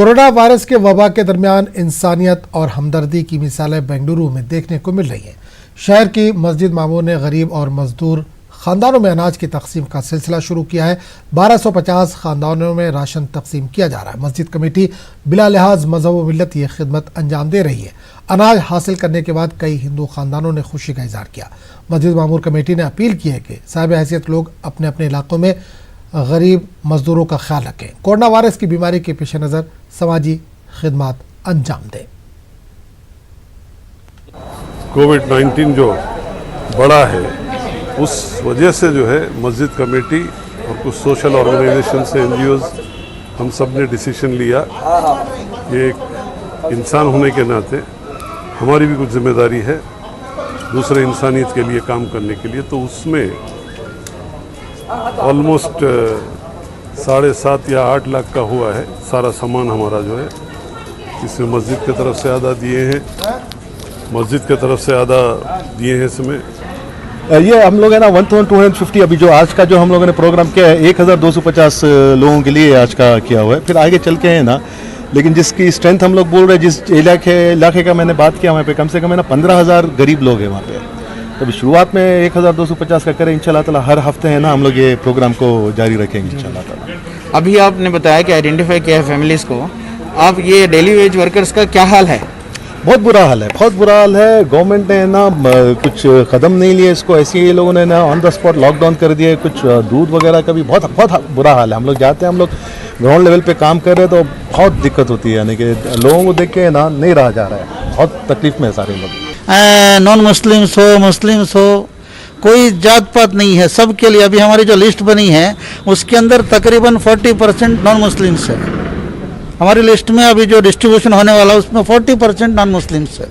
Corona virus के वबा के दरमियान इंसानियत और हमदर्दी की मिसालें बेंगलुरु में देखने को मिल रही हैं। शहर की मस्जिद मामूर ने गरीब और मजदूर खानदानों में अनाज की तकसीम का सिलसिला शुरू किया है। 1250 खानदानों में राशन तकसीम किया जा रहा है। मस्जिद कमेटी बिला लिहाज मजहब व मिल्लत ये खिदमत अंजाम दे रही है। अनाज हासिल करने के बाद कई हिंदू खानदानों ने खुशी का इजहार किया। मस्जिद मामूर कमेटी ने अपील की है कि साहिब हैसियत लोग अपने अपने इलाकों में गरीब मजदूरों का ख्याल रखें। कोरोना वायरस की बीमारी के पेश नज़र समाजी खिदमत अंजाम दें। कोविड-19 जो बड़ा है उस वजह से जो है मस्जिद कमेटी और कुछ सोशल ऑर्गेनाइजेशन से NGOs हम सब ने डिसीजन लिया कि एक इंसान होने के नाते हमारी भी कुछ जिम्मेदारी है दूसरे इंसानियत के लिए काम करने के लिए। तो उसमें ऑलमोस्ट 7.5 या 8 लाख का हुआ है सारा सामान हमारा जो है। इसमें मस्जिद की तरफ से आधा दिए हैं, मस्जिद की तरफ से आधा दिए हैं। इसमें ये हम लोग है ना 1250 अभी जो आज का जो हम लोगों ने प्रोग्राम किया है 1250 लोगों के लिए आज का किया हुआ है। फिर आगे चल के है ना, लेकिन जिसकी स्ट्रेंथ हम लोग बोल रहे हैं, जिस इलाके का मैंने बात किया वहाँ पे कम से कम है ना 15,000 गरीब लोग हैं वहाँ पे। तो अभी शुरुआत में 1250 का करें इंशाल्लाह ताला। हर हफ्ते है ना हम लोग ये प्रोग्राम को जारी रखेंगे इंशाल्लाह ताला। अभी आपने बताया कि आइडेंटिफाई किया है फैमिलीज़ को, आप ये डेली वेज वर्कर्स का क्या हाल है? बहुत बुरा हाल है, बहुत बुरा हाल है। गवर्नमेंट ने ना कुछ कदम नहीं लिए इसको, ऐसे ही ये लोगों ने ना ऑन द स्पॉट लॉकडाउन कर दिए। कुछ दूध वगैरह का भी बहुत बुरा हाल है। हम लोग जाते हैं, हम लोग ग्राउंड लेवल पे काम कर रहे हैं तो बहुत दिक्कत होती है, यानी कि लोगों को देख के ना नहीं रहा जा रहा है। बहुत तकलीफ में है सारे लोग। नॉन मुस्लिम्स हो मुस्लिम्स हो, कोई जात पात नहीं है, सबके लिए। अभी हमारी जो लिस्ट बनी है उसके अंदर तकरीबन 40% नॉन मुस्लिम्स है। हमारी लिस्ट में अभी जो डिस्ट्रीब्यूशन होने वाला है उसमें 40% नॉन मुस्लिम्स है।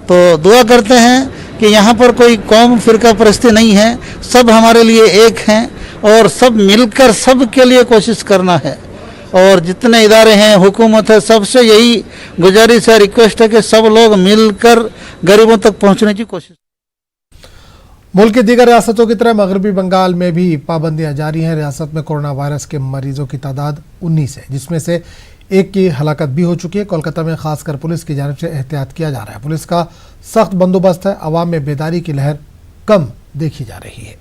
तो दुआ करते हैं कि यहाँ पर कोई कौम फिरका परस्ती नहीं है, सब हमारे लिए एक हैं और सब मिलकर सब के लिए कोशिश करना है। और जितने इदारे हैं, हुकूमत है, सबसे यही गुजारिश है, रिक्वेस्ट है कि सब लोग मिलकर गरीबों तक पहुँचने की कोशिश। मुल्क की दीगर रियासतों की तरह मगरबी बंगाल में भी पाबंदियां जारी हैं। रियासत में कोरोना वायरस के मरीजों की तादाद 19 है, जिसमें से एक की हलाकत भी हो चुकी है। कोलकाता में खासकर पुलिस की जानिब से एहतियात किया जा रहा है। पुलिस का सख्त बंदोबस्त है। अवाम में बेदारी की लहर कम देखी जा रही है।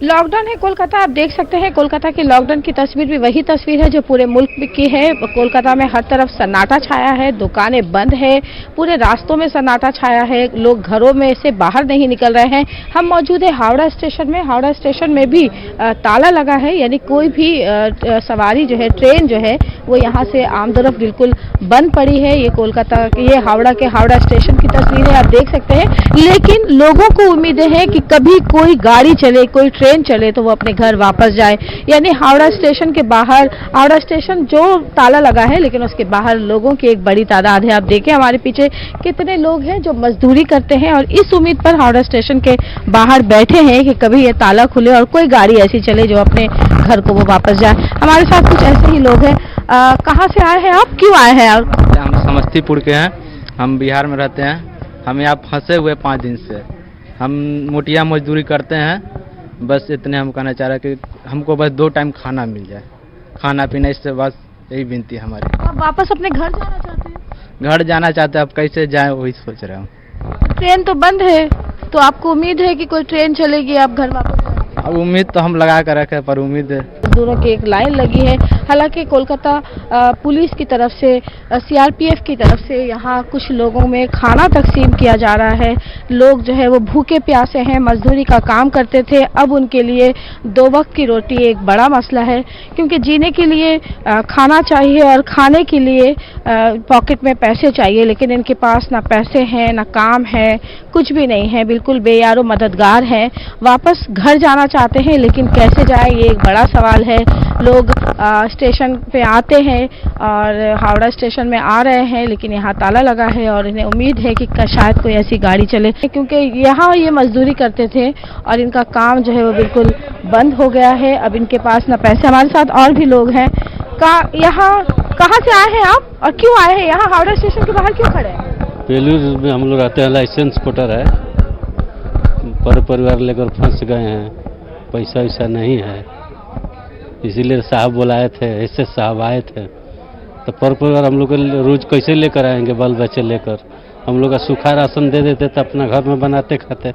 लॉकडाउन है कोलकाता, आप देख सकते हैं कोलकाता की लॉकडाउन की तस्वीर भी वही तस्वीर है जो पूरे मुल्क की है। कोलकाता में हर तरफ सन्नाटा छाया है, दुकानें बंद है, पूरे रास्तों में सन्नाटा छाया है, लोग घरों में से बाहर नहीं निकल रहे हैं। हम मौजूद है हावड़ा स्टेशन में। हावड़ा स्टेशन में भी ताला लगा है, यानी कोई भी सवारी जो है, ट्रेन जो है वो यहाँ से आमदरफ बिल्कुल बंद पड़ी है। ये कोलकाता की, ये हावड़ा के हावड़ा स्टेशन की तस्वीर है, आप देख सकते हैं। लेकिन लोगों को उम्मीदें हैं कि कभी कोई गाड़ी चले, कोई ट्रेन चले तो वो अपने घर वापस जाए। यानी हावड़ा स्टेशन के बाहर, हावड़ा स्टेशन जो ताला लगा है लेकिन उसके बाहर लोगों की एक बड़ी तादाद है। आप देखें हमारे पीछे कितने लोग हैं जो मजदूरी करते हैं और इस उम्मीद पर हावड़ा स्टेशन के बाहर बैठे हैं कि कभी ये ताला खुले और कोई गाड़ी ऐसी चले जो अपने घर को वो वापस जाए। हमारे साथ कुछ ऐसे ही लोग हैं। कहाँ से आए हैं आप, क्यों आए हैं आप? हम समस्तीपुर के हैं, हम बिहार में रहते हैं। हम यहाँ फंसे हुए 5 दिन से। हम मोटिया मजदूरी करते हैं, बस इतने हम कहना चाह रहे हैं कि हमको बस 2 टाइम खाना मिल जाए, खाना पीना, इससे बस यही विनती है हमारी। आप वापस अपने घर जाना चाहते हैं? घर जाना चाहते हैं, अब कैसे जाएं वही सोच रहा हूँ। ट्रेन तो बंद है, तो आपको उम्मीद है कि कोई ट्रेन चलेगी, आप घर वापस जाएंगे? अब उम्मीद तो हम लगा कर रखे, पर उम्मीद मजदूरों की एक लाइन लगी है। हालांकि कोलकाता पुलिस की तरफ से, CRPF की तरफ से यहाँ कुछ लोगों में खाना तकसीम किया जा रहा है। लोग जो है वो भूखे प्यासे हैं, मजदूरी का काम करते थे, अब उनके लिए 2 वक्त की रोटी एक बड़ा मसला है, क्योंकि जीने के लिए खाना चाहिए और खाने के लिए पॉकेट में पैसे चाहिए। लेकिन इनके पास ना पैसे हैं, ना काम है, कुछ भी नहीं है, बिल्कुल बेयारो मददगार हैं। वापस घर जाना चाहते हैं लेकिन कैसे जाए, ये एक बड़ा सवाल है। लोग स्टेशन पे आते हैं और हावड़ा स्टेशन में आ रहे हैं लेकिन यहाँ ताला लगा है और इन्हें उम्मीद है कि शायद कोई ऐसी गाड़ी चले, क्योंकि यहाँ ये मजदूरी करते थे और इनका काम जो है वो बिल्कुल बंद हो गया है। अब इनके पास ना पैसे। हमारे साथ और भी लोग हैं। यहाँ कहाँ से आए हैं आप और क्यों आए हैं यहाँ हावड़ा स्टेशन के बाहर क्यों खड़े हैं? बेलूर में हम लोग रहते हैं, लाइसेंस कोटर है, पर परिवार लेकर फंस गए हैं, पैसा वैसा नहीं है, इसीलिए साहब बुलाए थे, ऐसे साहब आए थे। तो पर परिवार हम लोग रोज कैसे लेकर आएंगे, बाल बच्चे लेकर? हम लोग का सूखा राशन दे देते तो अपना घर में बनाते खाते।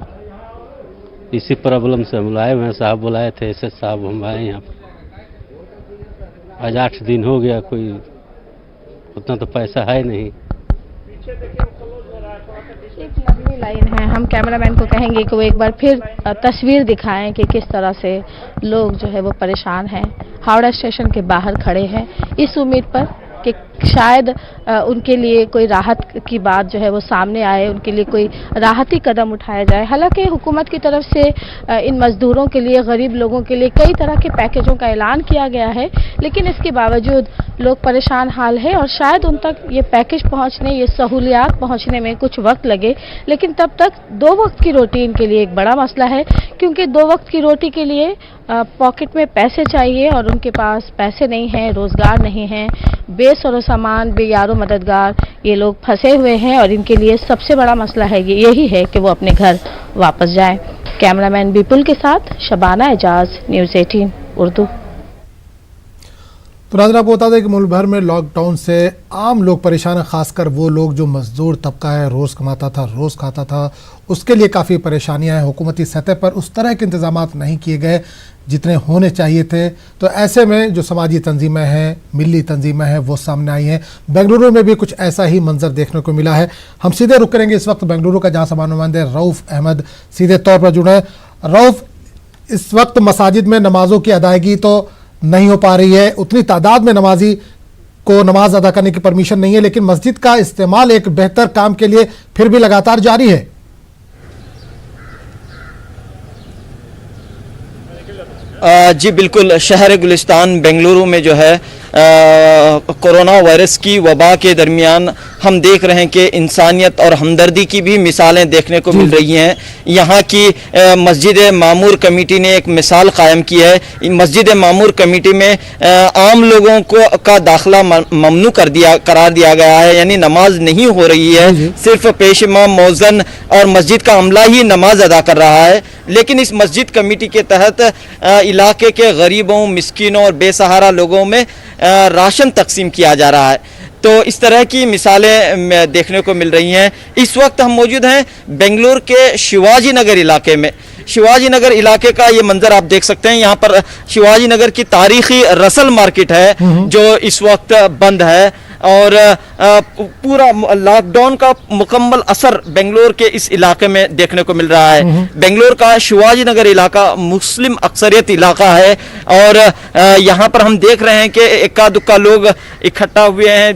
इसी प्रॉब्लम से हम लोग आए हुए हैं, साहब बुलाए थे, ऐसे साहब हम आए यहाँ पर। आज 8 दिन हो गया, कोई उतना तो पैसा है नहीं। एक लंबी लाइन है। हम कैमरामैन को कहेंगे कि वो एक बार फिर तस्वीर दिखाएं कि किस तरह से लोग जो है वो परेशान हैं, हावड़ा स्टेशन के बाहर खड़े हैं इस उम्मीद पर कि शायद उनके लिए कोई राहत की बात जो है वो सामने आए, उनके लिए कोई राहती कदम उठाया जाए। हालांकि हुकूमत की तरफ से इन मजदूरों के लिए, गरीब लोगों के लिए कई तरह के पैकेजों का ऐलान किया गया है, लेकिन इसके बावजूद लोग परेशान हाल है और शायद उन तक ये पैकेज पहुंचने, ये सहूलियात पहुंचने में कुछ वक्त लगे। लेकिन तब तक 2 वक्त की रोटी इनके लिए एक बड़ा मसला है, क्योंकि 2 वक्त की रोटी के लिए पॉकेट में पैसे चाहिए और उनके पास पैसे नहीं हैं, रोजगार नहीं है, बेसरो सामान, बेयारो मददगार ये लोग फंसे हुए हैं और इनके लिए सबसे बड़ा मसला है यही है कि वो अपने घर वापस जाएं। कैमरामैन विपुल के साथ शबाना एजाज, न्यूज़ 18 उर्दू। तो नाज़रीन, आपको बता दें कि मुल्क भर में लॉकडाउन से आम लोग परेशान हैं, खासकर वो लोग जो मजदूर तबका है, रोज़ कमाता था, रोज़ खाता था, उसके लिए काफ़ी परेशानियां हैं। हुकूमती सतह पर उस तरह के इंतजाम नहीं किए गए जितने होने चाहिए थे। तो ऐसे में जो समाजी तंजीमें हैं, मिली तंजीमें हैं, वो सामने आई हैं। बेंगलुरु में भी कुछ ऐसा ही मंजर देखने को मिला है। हम सीधे रुक करेंगे इस वक्त बेंगलुरु का, जहाँ से हमारे नुमाइंदे रऊफ़ अहमद सीधे तौर पर जुड़े हैं। रऊफ़, इस वक्त मसाजिद में नमाजों की अदायगी तो नहीं हो पा रही है, उतनी तादाद में नमाजी को नमाज अदा करने की परमिशन नहीं है, लेकिन मस्जिद का इस्तेमाल एक बेहतर काम के लिए फिर भी लगातार जारी है। जी बिल्कुल, शहर गुलिस्तान बेंगलुरु में जो है कोरोना वायरस की वबा के दरमियान हम देख रहे हैं कि इंसानियत और हमदर्दी की भी मिसालें देखने को मिल रही हैं। यहाँ की मस्जिद मामूर कमेटी ने एक मिसाल कायम की है। मस्जिद मामूर कमेटी में आम लोगों को का दाखिला ममनू करार दिया गया है, यानी नमाज नहीं हो रही है, सिर्फ पेश इमाम, मौज़न और मस्जिद का अमला ही नमाज अदा कर रहा है। लेकिन इस मस्जिद कमेटी के तहत इलाके के गरीबों, मिस्किनों और बेसहारा लोगों में राशन तकसीम किया जा रहा है। तो इस तरह की मिसालें देखने को मिल रही हैं। इस वक्त हम मौजूद हैं बेंगलुरु के शिवाजी नगर इलाके में। शिवाजी नगर इलाके का ये मंजर आप देख सकते हैं। यहाँ पर शिवाजी नगर की तारीखी रसल मार्केट है जो इस वक्त बंद है और पूरा लॉकडाउन का मुकम्मल असर बेंगलोर के इस इलाके में देखने को मिल रहा है। बेंगलोर का शिवाजी नगर इलाका मुस्लिम अक्सरियत इलाका है और यहाँ पर हम देख रहे हैं कि इक्का दुक्का लोग इकट्ठा हुए हैं,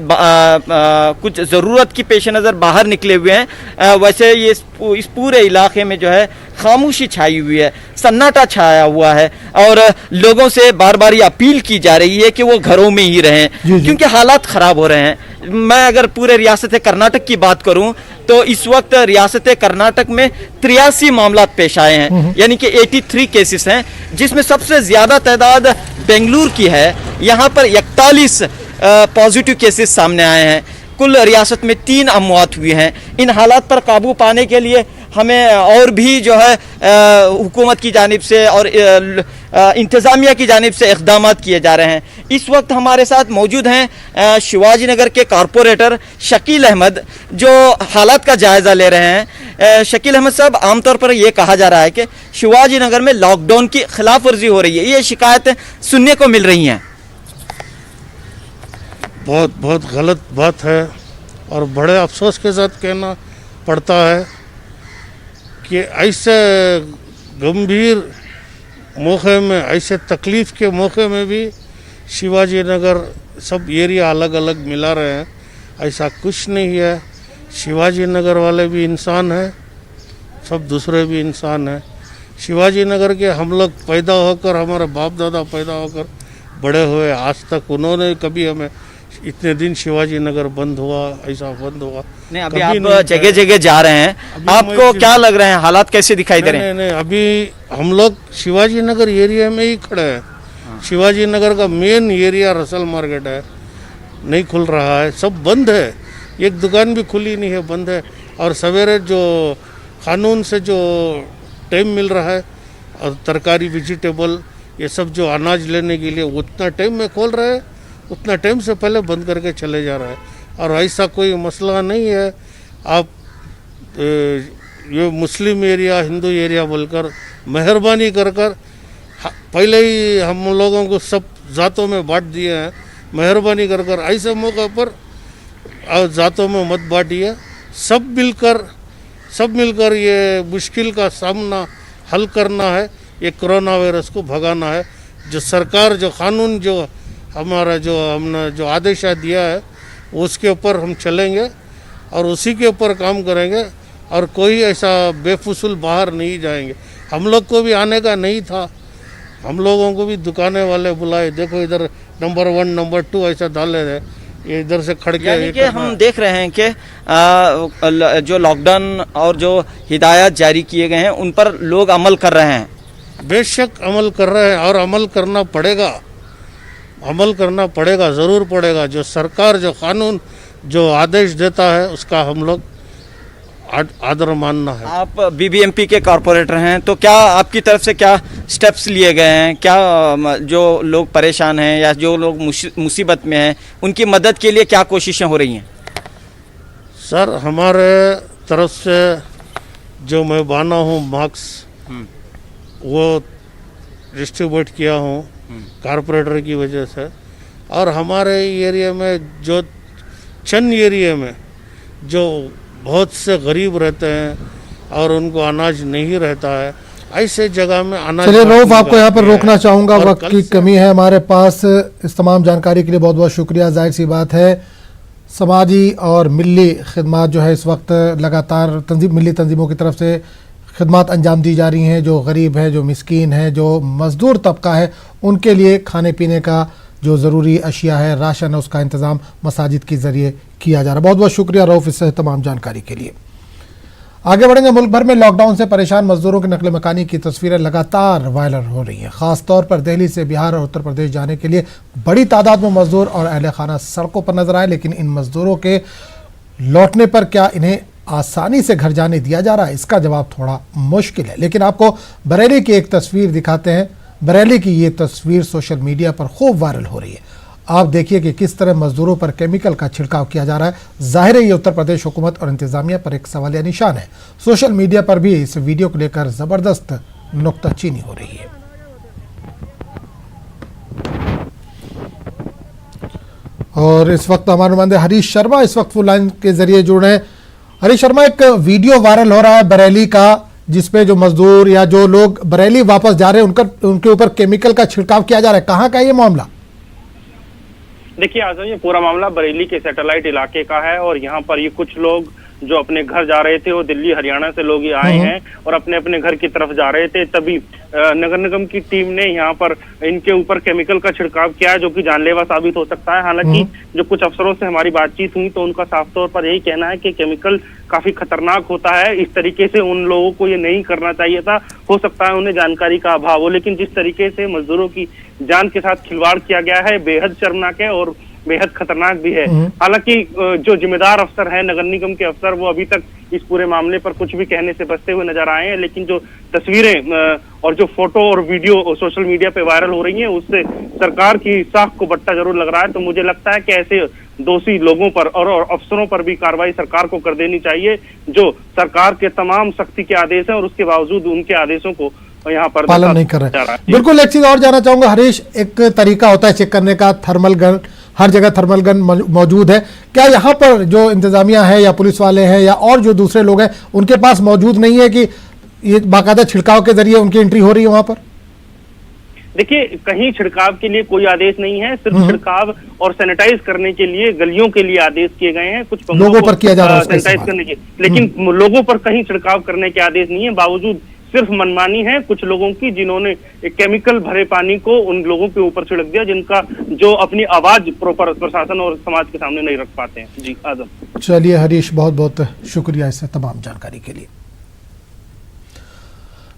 कुछ ज़रूरत की पेश नज़र बाहर निकले हुए हैं। वैसे ये इस पूरे इलाके में जो है खामोशी छाई हुई है, सन्नाटा छाया हुआ है और लोगों से बार बार ये अपील की जा रही है कि वो घरों में ही रहें क्योंकि हालात ख़राब हो रहे हैं। मैं अगर पूरे रियासत कर्नाटक की बात करूं तो इस वक्त रियासत कर्नाटक में 83 मामला पेश आए हैं, यानी कि 83 केसेस हैं, जिसमें सबसे ज़्यादा तादाद बेंगलुरु की है। यहाँ पर 41 पॉजिटिव केसेस सामने आए हैं। कुल रियासत में 3 अमवात हुई हैं। इन हालात पर काबू पाने के लिए हमें और भी जो है हुकूमत की जानिब से और इंतज़ामिया की जानिब से इक़दाम किए जा रहे हैं। इस वक्त हमारे साथ मौजूद हैं शिवाजी नगर के कॉरपोरेटर शकील अहमद, जो हालात का जायज़ा ले रहे हैं। शकील अहमद साहब, आमतौर पर यह कहा जा रहा है कि शिवाजी नगर में लॉकडाउन की खिलाफ वर्जी हो रही है, ये शिकायतें सुनने को मिल रही हैं। बहुत गलत बात है और बड़े अफसोस के साथ कहना पड़ता है कि ऐसे गंभीर मौके में, ऐसे तकलीफ़ के मौके में भी शिवाजी नगर सब एरिया अलग अलग मिला रहे हैं। ऐसा कुछ नहीं है। शिवाजी नगर वाले भी इंसान हैं, सब दूसरे भी इंसान हैं। शिवाजी नगर के हम लोग पैदा होकर, हमारे बाप दादा पैदा होकर बड़े हुए, आज तक उन्होंने कभी हमें इतने दिन शिवाजी नगर बंद हुआ, ऐसा बंद हुआ नहीं। अभी आप जगह जगह जा रहे हैं, आपको क्या लग रहे हैं, हालात कैसे दिखाई दे रहे हैं? नहीं, अभी हम लोग शिवाजी नगर एरिया में ही खड़े हैं। शिवाजी नगर का मेन एरिया रसल मार्केट है, नहीं खुल रहा है, सब बंद है। एक दुकान भी खुली नहीं है, बंद है। और सवेरे जो कानून से जो टाइम मिल रहा है, और तरकारी वेजिटेबल ये सब जो अनाज लेने के लिए उतना टाइम में खोल रहे हैं, उतना टाइम से पहले बंद करके चले जा रहा है। और ऐसा कोई मसला नहीं है, आप ये मुस्लिम एरिया हिंदू एरिया बोलकर मेहरबानी कर पहले ही हम लोगों को सब जातों में बांट दिए हैं। मेहरबानी कर ऐसे मौके पर जातों में मत बांटिए, सब मिलकर ये मुश्किल का सामना हल करना है, ये कोरोना वायरस को भगाना है। जो सरकार जो कानून जो हमारा जो हमने जो आदेश दिया है उसके ऊपर हम चलेंगे और उसी के ऊपर काम करेंगे, और कोई ऐसा बेफिजूल बाहर नहीं जाएंगे। हम लोग को भी आने का नहीं था, हम लोगों को भी दुकानें वाले बुलाए, देखो इधर नंबर 1 नंबर 2 ऐसा डाले है, ये इधर से खड़ के यानी कि हम देख रहे हैं कि जो लॉकडाउन और जो हिदायत जारी किए गए हैं उन पर लोग अमल कर रहे हैं। बेशक अमल कर रहे हैं, और अमल करना पड़ेगा, ज़रूर पड़ेगा। जो सरकार जो कानून जो आदेश देता है उसका हम लोग आदर मानना है। आप बीबीएमपी के कॉरपोरेटर हैं, तो क्या आपकी तरफ से क्या स्टेप्स लिए गए हैं? क्या जो लोग परेशान हैं या जो लोग मुसीबत में हैं उनकी मदद के लिए क्या कोशिशें हो रही हैं? सर हमारे तरफ से जो मैं बना हूँ मास्क वो डिस्ट्रीब्यूट किया हूँ कॉरपोरेटर की वजह से, और हमारे एरिया में जो चंद एरिया में जो बहुत से गरीब रहते हैं और उनको अनाज नहीं रहता है, ऐसे जगह में अनाज। चलिए रऊफ, आपको यहाँ पर रोकना चाहूँगा, वक्त की कमी है हमारे पास। इस तमाम जानकारी के लिए बहुत बहुत शुक्रिया। जाहिर सी बात है समाजी और मिली खिदमात जो है इस वक्त लगातार मिली तंजीमों की तरफ से खिदमात अंजाम दी जा रही हैं। जो गरीब है, जो मिस्कीन है, जो मज़दूर तबका है, उनके लिए खाने पीने का जो ज़रूरी अशिया है, राशन है, उसका इंतज़ाम मसाजिद के ज़रिए किया जा रहा है। बहुत बहुत शुक्रिया रऊफ इस तमाम जानकारी के लिए। आगे बढ़ेंगे। मुल्क भर में लॉकडाउन से परेशान मजदूरों की नकल मकानी की तस्वीरें लगातार वायरल हो रही हैं। ख़ास तौर पर दिल्ली से बिहार और उत्तर प्रदेश जाने के लिए बड़ी तादाद में मजदूर और अहले खाना सड़कों पर नजर आए, लेकिन इन मजदूरों के लौटने पर क्या इन्हें आसानी से घर जाने दिया जा रहा है? इसका जवाब थोड़ा मुश्किल है। लेकिन आपको बरेली की एक तस्वीर दिखाते हैं। बरेली की ये तस्वीर सोशल मीडिया पर खूब वायरल हो रही है। आप देखिए कि किस तरह मजदूरों पर केमिकल का छिड़काव किया जा रहा है। जाहिर है ये उत्तर प्रदेश हुकूमत और इंतजामिया पर एक सवालिया निशान है। सोशल मीडिया पर भी इस वीडियो को लेकर जबरदस्त नुक्ताचीनी हो रही है। और इस वक्त हमारे नुमाइंदे हरीश शर्मा इस वक्त फोन लाइन के जरिए जुड़ रहे हैं। हरीश शर्मा, एक वीडियो वायरल हो रहा है बरेली का, जिसपे जो मजदूर या जो लोग बरेली वापस जा रहे हैं उनके ऊपर केमिकल का छिड़काव किया जा रहा है। कहाँ का ये मामला? देखिए आजम, ये पूरा मामला बरेली के सैटेलाइट इलाके का है, और यहाँ पर ये कुछ लोग जो अपने घर जा रहे थे, वो दिल्ली हरियाणा से लोग ये आए हैं और अपने अपने घर की तरफ जा रहे थे। तभी नगर निगम की टीम ने यहाँ पर इनके ऊपर केमिकल का छिड़काव किया है, जो कि जानलेवा साबित हो सकता है। हालांकि जो कुछ अफसरों से हमारी बातचीत हुई तो उनका साफ तौर पर यही कहना है कि केमिकल काफी खतरनाक होता है, इस तरीके से उन लोगों को ये नहीं करना चाहिए था। हो सकता है उन्हें जानकारी का अभाव हो, लेकिन जिस तरीके से मजदूरों की जान के साथ खिलवाड़ किया गया है बेहद शर्मनाक है और बेहद खतरनाक भी है। हालांकि जो जिम्मेदार अफसर हैं, नगर निगम के अफसर, वो अभी तक इस पूरे मामले पर कुछ भी कहने से बचते हुए नजर आए हैं। लेकिन जो तस्वीरें और जो फोटो और वीडियो सोशल मीडिया पे वायरल हो रही हैं, उससे सरकार की साख को बट्टा जरूर लग रहा है। तो मुझे लगता है कि ऐसे दोषी लोगों पर और अफसरों पर भी कार्रवाई सरकार को कर देनी चाहिए, जो सरकार के तमाम सख्ती के आदेश हैं और उसके बावजूद उनके आदेशों को यहाँ पर पालन नहीं कर रहे। बिल्कुल, एक चीज और जानना चाहूंगा हरीश, एक तरीका होता है चेक करने का, थर्मल गन, हर जगह थर्मल गन मौजूद है। क्या यहाँ पर जो इंतजामिया है या पुलिस वाले हैं या और जो दूसरे लोग हैं उनके पास मौजूद नहीं है कि ये बाकायदा छिड़काव के जरिए उनकी एंट्री हो रही है वहां पर? देखिए, कहीं छिड़काव के लिए कोई आदेश नहीं है, सिर्फ छिड़काव और सैनिटाइज करने के लिए गलियों के लिए आदेश किए गए हैं, कुछ लोगों पर किया जा रहा है सैनिटाइज करने के, लेकिन लोगों पर कहीं छिड़काव करने के आदेश नहीं है। बावजूद सिर्फ मनमानी है कुछ लोगों की, जिन्होंने केमिकल भरे पानी को उन लोगों के ऊपर छिड़क दिया जिनका जो अपनी आवाज प्रॉपर प्रशासन और समाज के सामने नहीं रख पाते हैं। जी आजम। चलिए हरीश, बहुत बहुत शुक्रिया इस तमाम जानकारी के लिए।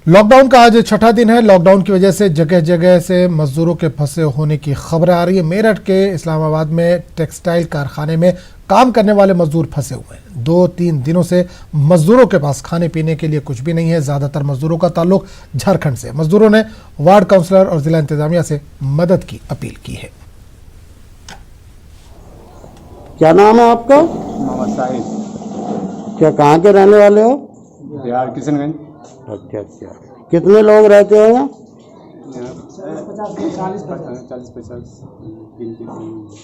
लॉकडाउन का आज छठा दिन है। लॉकडाउन की वजह से जगह जगह से मजदूरों के फंसे होने की खबरें आ रही है। मेरठ के इस्लामाबाद में टेक्सटाइल कारखाने में काम करने वाले मजदूर फंसे हुए हैं। 2-3 दिनों से मजदूरों के पास खाने पीने के लिए कुछ भी नहीं है। ज्यादातर मजदूरों का ताल्लुक झारखंड से। मजदूरों ने वार्ड काउंसलर और जिला इंतजामिया से मदद की अपील की है। क्या नाम है आपका? मोहम्मद साहिब। क्या कहाँ के रहने वाले हो? बिहार किशनगंज। अच्छा अच्छा, कितने लोग रहते हो यहाँ? 40-50।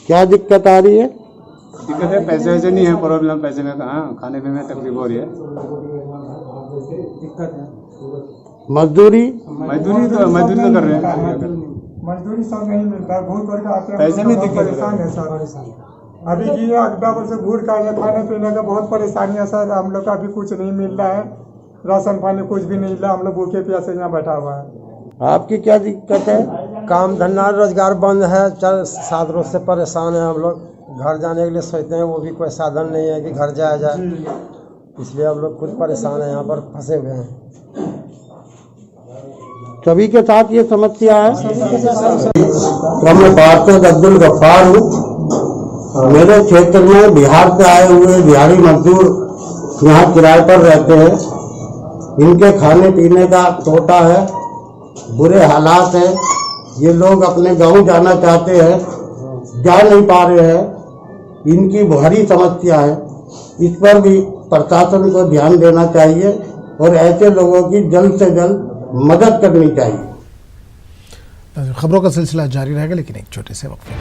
क्या दिक्कत आ रही है? दिक्कत है, पैसे वैसे नहीं है, प्रॉब्लम पैसे में कहाँ, खाने पीने में तकलीफ हो रही है। मजदूरी तो कर रहे हैं। मजदूरी सब नहीं मिलता, घूर करके आते हैं, पैसे में दिक्कत परेशान है सर। अभी की अगला वर्ष घूर का खाने पीने का बहुत परेशानी है सर। हम लोग का अभी कुछ नहीं मिल रहा है, राशन पानी कुछ भी नहीं मिला। हम लोग भूखे प्यासे यहाँ बैठा हुआ है। आपकी क्या दिक्कत है? काम धंधा रोजगार बंद है, 4-7 रोज से परेशान है हम लोग। घर जाने के लिए सोचते हैं, वो भी कोई साधन नहीं है कि घर जाया जाए, इसलिए हम लोग खुद परेशान है, यहाँ पर फंसे हुए हैं। सभी के साथ ये समस्या है। मैं पार्षद अब्दुल गफ्फार हूँ। मेरे क्षेत्र में बिहार से आए हुए बिहारी मजदूर यहाँ किराए पर रहते हैं। इनके खाने पीने का टोटा है, बुरे हालात हैं। ये लोग अपने गांव जाना चाहते हैं, जा नहीं पा रहे हैं। इनकी भारी समस्या है, इस पर भी प्रशासन को ध्यान देना चाहिए और ऐसे लोगों की जल्द से जल्द मदद करनी चाहिए। खबरों का सिलसिला जारी रहेगा, लेकिन एक छोटे से वक्फे